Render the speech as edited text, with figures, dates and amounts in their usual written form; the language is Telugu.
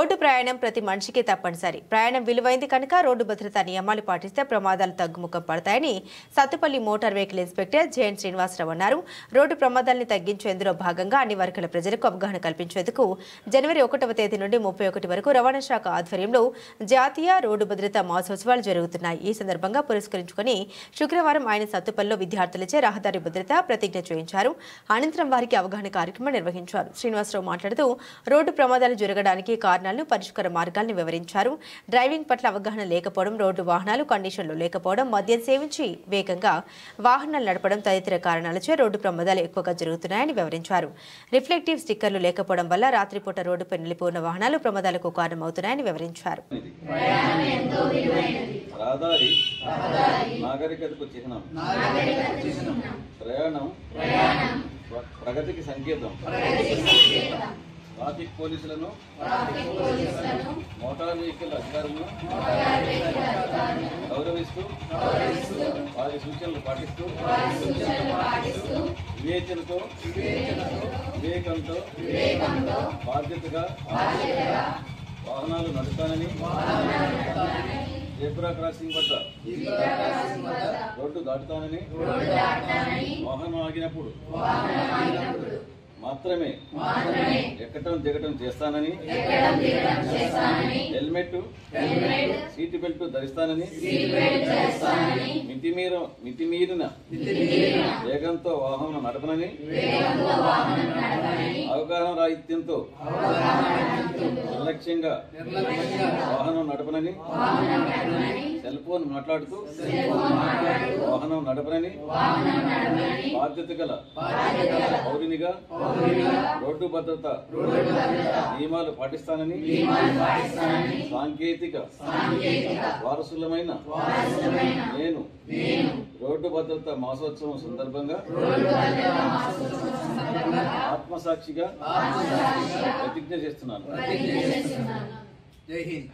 రోడ్డు ప్రయాణం ప్రతి మనిషికి తప్పనిసరి. ప్రయాణం విలువైంది కనుక రోడ్డు భద్రతా నియమాలు పాటిస్తే ప్రమాదాలు తగ్గుముఖం పడతాయని Sathupalli motor vehicle inspector JN Srinivasarao అన్నారు. రోడ్డు ప్రమాదాలను తగ్గించేందులో భాగంగా అన్ని వర్గాల ప్రజలకు అవగాహన కల్పించేందుకు జనవరి 1వ తేదీ నుండి 31 వరకు రవాణా శాఖ ఆధ్వర్యంలో జాతీయ రోడ్డు భద్రతా మహోత్సవాలు జరుగుతున్నాయి. ఈ సందర్భంగా పురస్కరించుకుని శుక్రవారం ఆయన సత్తుపల్లిలో విద్యార్థులచే రహదారి భద్రత ప్రతిజ్ఞ చేయించారు. అనంతరం వారికి అవగాహన కార్యక్రమం నిర్వహించారు. శ్రీనివాసరావు మాట్లాడుతూ రోడ్డు ప్రమాదాలు జరగడానికి కారణాలను పరిష్కార మార్గాలను వివరించారు. డ్రైవింగ్ పట్ల అవగాహన లేకపోవడం, రోడ్డు వాహనాలు కండిషన్లో లేకపోవడం, మద్యం సేవించి వేగంగా వాహనాలు నడపడం తదితర కారణాలచే రోడ్డు ప్రమాదాలు ఎక్కువగా జరుగుతున్నాయని వివరించారు. రిఫ్లెక్టివ్ స్టిక్కర్లు లేకపోవడం వల్ల రాత్రిపూట రోడ్డుపై నిలిపోయిన వాహనాలు ప్రమాదాలకు కారణమవుతున్నాయని వివరించారు. ప్రగతికి సంకేతం. ట్రాఫిక్ పోలీసులను, మోటార్ వెహికల్ అధికారులను గౌరవిస్తూ వారి సూచనలు పాటిస్తూ వివేచనతో వివేకంతో బాధ్యతగా వాహనాలు నడుపుతానని, జెబ్రా క్రాసింగ్ వద్ద రోడ్డు దాటుతానని, వాహనం ఆగినప్పుడు మాత్రమే ఎక్కటం దిగటం చేస్తానని, హెల్మెట్ సీట్ బెల్ట్ ధరిస్తానని, మితిమీరిన వేగంతో వాహనం నడపనని, అవగాహన రాహిత్యంతో నిర్లక్ష్యంగా వాహనం నడపనని, సెల్ ఫోన్ మాట్లాడుతూ వాహనం నడపనని, బాధ్యత గల పౌరునిగా రోడ్డు భద్రత నియమాలు పాటిస్తానని, సాంకేతిక వారసులమైన నేను రోడ్డు భద్రత మాసోత్సవం సందర్భంగా ఆత్మసాక్షిగా ప్రతిజ్ఞ చేస్తున్నాను. జై హింద్.